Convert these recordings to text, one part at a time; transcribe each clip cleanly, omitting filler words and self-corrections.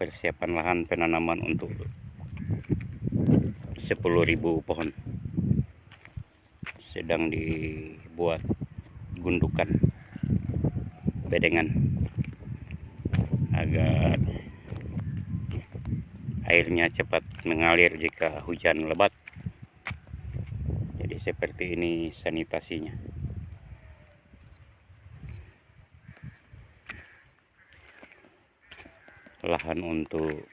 persiapan lahan penanaman untuk 10.000 pohon. Sedang dibuat gundukan bedengan agar airnya cepat mengalir jika hujan lebat. Jadi seperti ini sanitasinya. Lahan untuk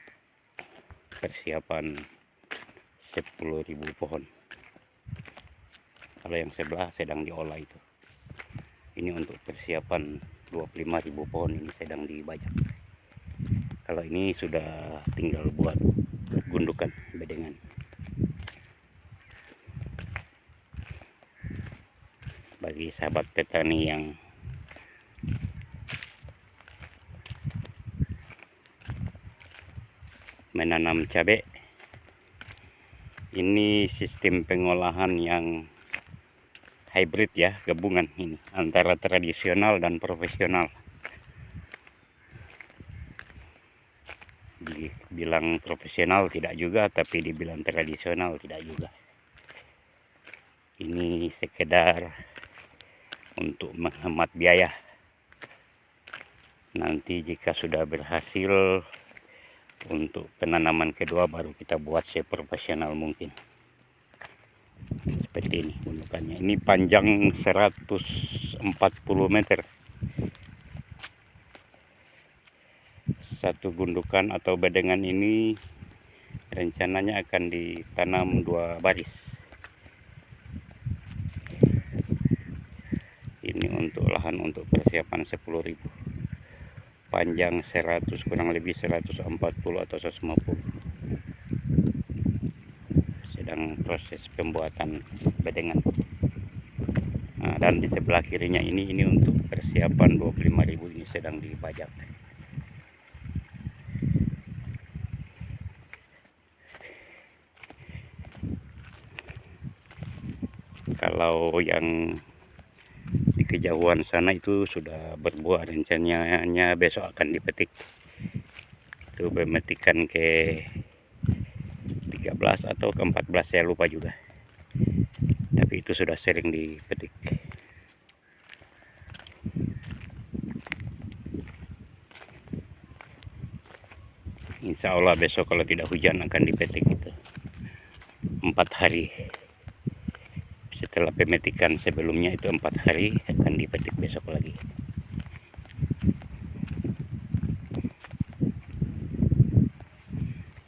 persiapan 10.000 pohon. Kalau yang sebelah sedang diolah itu. Ini untuk persiapan 25.000 pohon, ini sedang dibajak. Kalau ini sudah tinggal buat gundukan bedengan. Bagi sahabat petani yang menanam cabai, ini sistem pengolahan yang hybrid ya, gabungan ini antara tradisional dan profesional. Dibilang profesional tidak juga, tapi dibilang tradisional tidak juga. Ini sekedar untuk menghemat biaya. Nanti jika sudah berhasil untuk penanaman kedua, baru kita buat seprofesional mungkin. Seperti ini gundukannya. Ini panjang 140 meter. Satu gundukan atau bedengan ini rencananya akan ditanam 2 baris. Ini untuk lahan untuk persiapan 10.000. Panjang 100, kurang lebih 140 atau 150. Sedang proses pembuatan bedengan. Nah, dan di sebelah kirinya ini untuk persiapan 25.000, ini sedang dibajak. Kalau yang di kejauhan sana itu sudah berbuah, rencananya besok akan dipetik. Itu pemetikan ke 13 atau ke 14, saya lupa juga. Tapi itu sudah sering dipetik. Insya Allah besok kalau tidak hujan akan dipetik itu 4 hari. Setelah pemetikan sebelumnya itu 4 hari, akan dipetik besok lagi.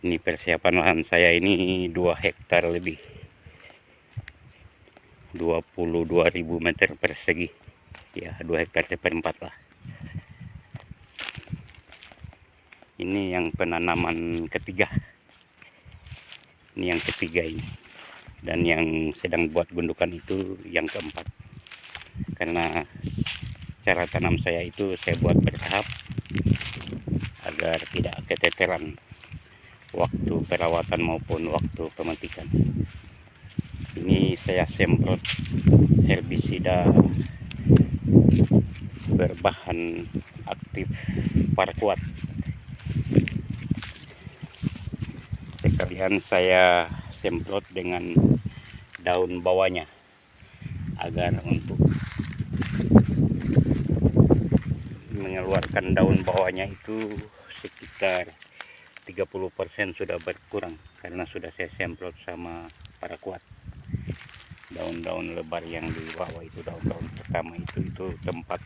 Ini persiapan lahan saya ini 2 hektar lebih, 22.000 meter persegi ya, 2 hektar seperempat lah. Ini yang penanaman ketiga, ini yang ketiga ini, dan yang sedang buat gundukan itu yang keempat. Karena cara tanam saya itu saya buat bertahap agar tidak keteteran waktu perawatan maupun waktu pemetikan. Ini saya semprot herbisida berbahan aktif paraquat. Sekalian saya semprot dengan daun bawahnya agar untuk mengeluarkan daun bawahnya itu sekitar 30% sudah berkurang, karena sudah saya semprot sama paraquat. Daun-daun lebar yang di bawah itu, daun-daun pertama itu tempat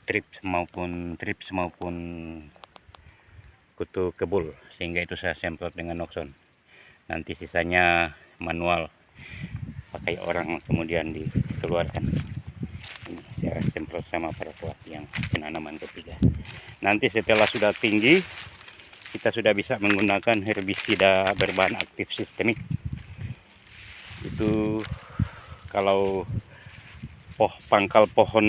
trips maupun kutu kebul, sehingga itu saya semprot dengan Noxon. Nanti sisanya manual pakai orang, kemudian dikeluarkan. Ini saya semprot sama paraquat yang penanaman ketiga. Nanti setelah sudah tinggi, kita sudah bisa menggunakan herbisida berbahan aktif sistemik. Itu kalau pangkal pohon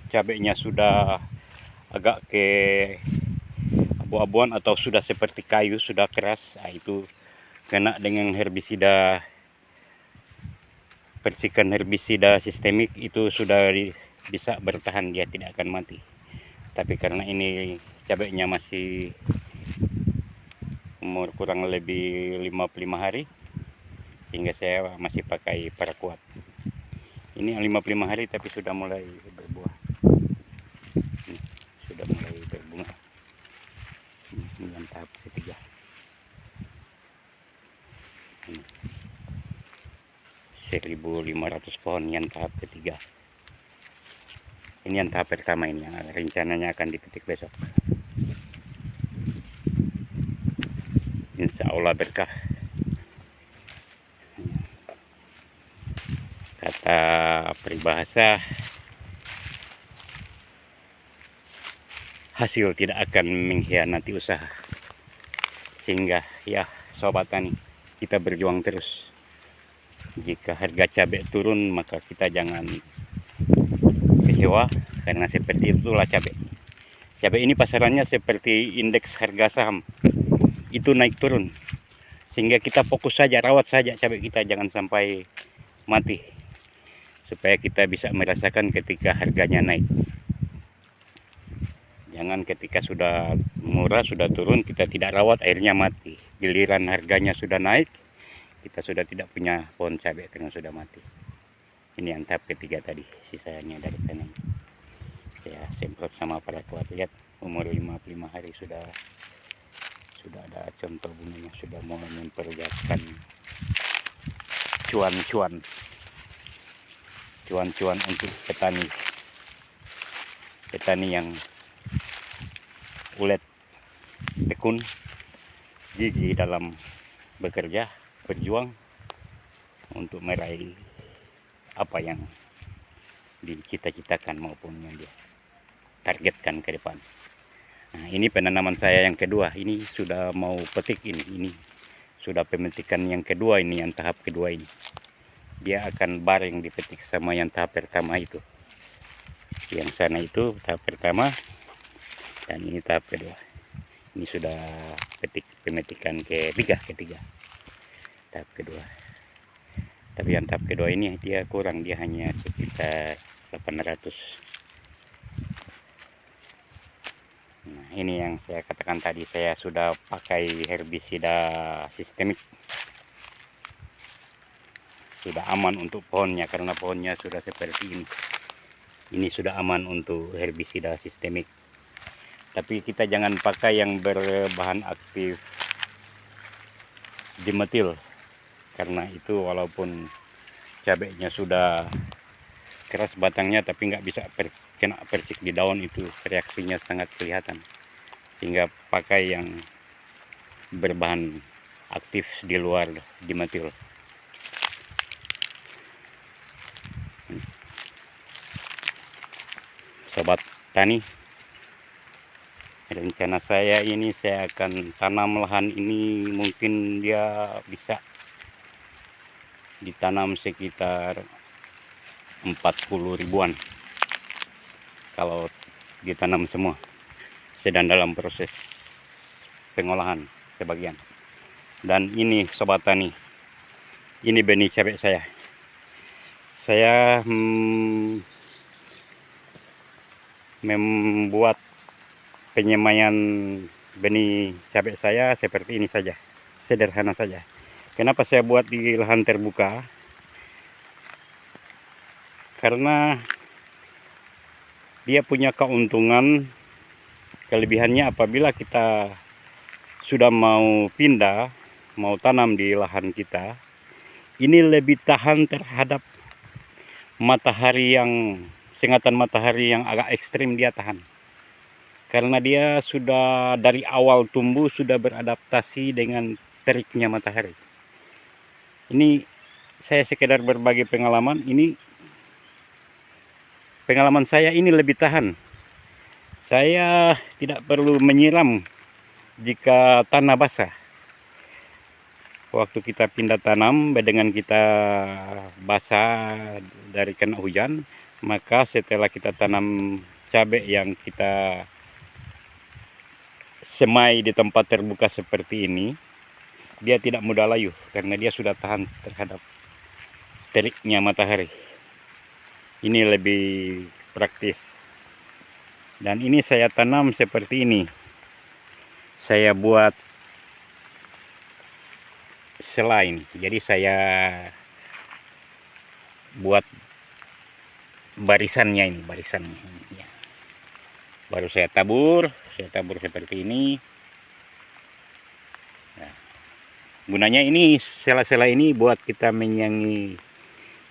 cabenya sudah agak ke abu-abuan atau sudah seperti kayu, sudah keras, itu kena dengan herbisida, percikan herbisida sistemik itu sudah bisa bertahan, dia tidak akan mati. Tapi karena ini cabenya masih umur kurang lebih 55 hari, sehingga saya masih pakai paraquat. Ini yang 55 hari tapi sudah mulai berbuah. Sudah mulai berbunga. Ini yang tahap ketiga. 1.500 pohon yang tahap ketiga. Ini yang tahap pertama, ini yang rencananya akan dipetik besok. Insya Allah berkah. Kata peribahasa, hasil tidak akan mengkhianati usaha. Sehingga ya sobat tani, kita berjuang terus. Jika harga cabai turun, maka kita jangan kecewa, karena seperti itulah cabai. Cabai ini pasarannya seperti indeks harga saham, itu naik turun. Sehingga kita fokus saja, rawat saja cabai kita, jangan sampai mati, supaya kita bisa merasakan ketika harganya naik. Jangan ketika sudah murah, sudah turun, kita tidak rawat, akhirnya mati. Giliran harganya sudah naik, kita sudah tidak punya pohon cabai karena sudah mati. Ini yang tahap ketiga tadi, sisanya dari sana. Saya semprot sama paraquat. Lihat, umur 55 hari sudah ada contoh bunganya, sudah mulai memperlihatkan cuan-cuan untuk petani yang ulet, tekun, gigih dalam bekerja, berjuang untuk meraih apa yang dicita-citakan maupun yang dia targetkan ke depan. Nah, ini penanaman saya yang kedua, ini sudah mau petik, ini sudah pemetikan yang kedua, ini yang tahap kedua ini. Dia akan bareng dipetik sama yang tahap pertama itu. Yang sana itu tahap pertama, dan ini tahap kedua. Ini sudah petik pemetikan ketiga. Tahap kedua. Tapi yang tahap kedua ini dia kurang, dia hanya sekitar 800. Nah, ini yang saya katakan tadi, saya sudah pakai herbisida sistemik. Sudah aman untuk pohonnya, karena pohonnya sudah seperti ini. Ini sudah aman untuk herbisida sistemik. Tapi kita jangan pakai yang berbahan aktif dimetil, karena itu walaupun cabainya sudah keras batangnya, tapi nggak bisa kena persik di daun, itu reaksinya sangat kelihatan. Sehingga pakai yang berbahan aktif di luar dimetil. Sobat tani, rencana saya ini, saya akan tanam lahan ini, mungkin dia bisa ditanam sekitar 40 ribuan kalau ditanam semua. Sedang dalam proses pengolahan sebagian. Dan ini sobat tani, ini benih cabai saya. Saya membuat penyemaian benih cabai saya seperti ini saja, sederhana saja. Kenapa saya buat di lahan terbuka? Karena dia punya keuntungan, kelebihannya apabila kita sudah mau pindah, mau tanam di lahan kita, ini lebih tahan terhadap matahari, yang sengatan matahari yang agak ekstrim, dia tahan. Karena dia sudah dari awal tumbuh sudah beradaptasi dengan teriknya matahari. Ini saya sekedar berbagi pengalaman. Ini pengalaman saya, ini lebih tahan. Saya tidak perlu menyiram jika tanah basah. Waktu kita pindah tanam, dengan kita basah dari kena hujan, maka setelah kita tanam cabai yang kita semai di tempat terbuka seperti ini, dia tidak mudah layu karena dia sudah tahan terhadap teriknya matahari. Ini lebih praktis. Dan ini saya tanam seperti ini. Saya buat selain, jadi saya buat barisannya ini, barisannya ini, ya. Baru saya tabur seperti ini. Nah, gunanya ini sela-sela ini buat kita menyangi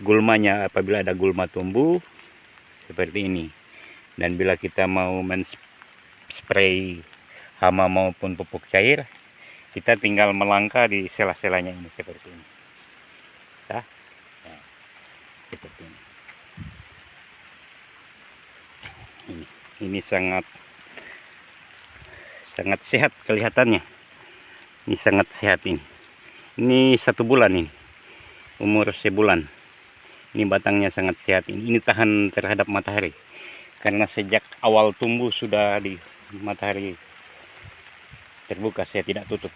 gulmanya apabila ada gulma tumbuh seperti ini. Dan bila kita mau men-spray hama maupun pupuk cair, kita tinggal melangkah di sela-selanya ini seperti ini. Nah, seperti ini. Ini sangat sehat kelihatannya. Ini sangat sehat ini. Ini 1 bulan ini. Umur sebulan. Ini batangnya sangat sehat ini. Ini tahan terhadap matahari. Karena sejak awal tumbuh sudah di matahari terbuka, saya tidak tutup.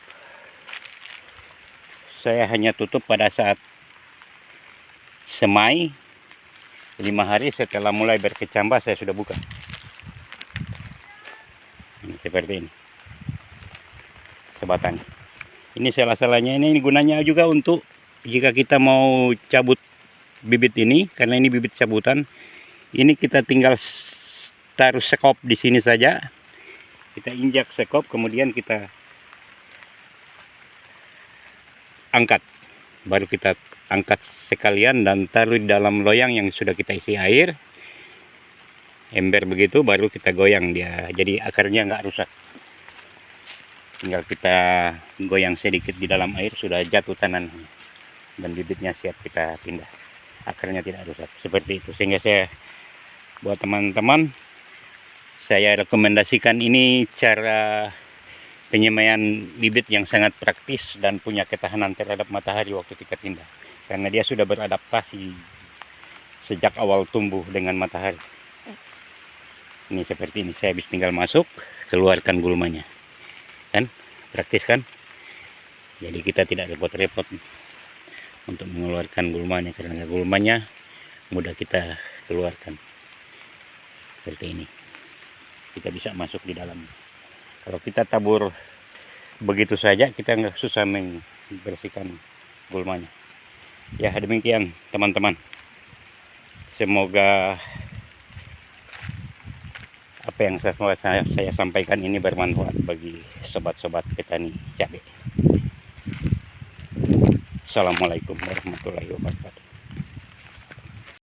Saya hanya tutup pada saat semai, 5 hari setelah mulai berkecambah saya sudah buka. Ini seperti ini sebatang. Ini salah-salahnya ini gunanya juga untuk jika kita mau cabut bibit ini, karena ini bibit cabutan, ini kita tinggal taruh sekop di sini saja. Kita injak sekop, kemudian kita angkat. Baru kita angkat sekalian dan taruh di dalam loyang yang sudah kita isi air. Ember begitu, baru kita goyang dia. Jadi akarnya nggak rusak. Tinggal kita goyang sedikit di dalam air, sudah jatuh tanah. Dan bibitnya siap kita pindah. Akarnya tidak rusak. Seperti itu. Sehingga saya buat teman-teman, saya rekomendasikan ini cara penyemaian bibit yang sangat praktis dan punya ketahanan terhadap matahari waktu kita pindah. Karena dia sudah beradaptasi sejak awal tumbuh dengan matahari. Ini seperti ini, saya habis tinggal masuk, keluarkan gulmanya. Kan? Praktis kan? Jadi kita tidak repot-repot untuk mengeluarkan gulmanya, karena gulmanya mudah kita keluarkan. Seperti ini. Kita bisa masuk di dalam. Kalau kita tabur begitu saja, kita nggak susah membersihkan gulmanya. Ya, demikian teman-teman. Semoga apa yang saya sampaikan ini bermanfaat bagi sobat-sobat petani cabai. Assalamualaikum warahmatullahi wabarakatuh.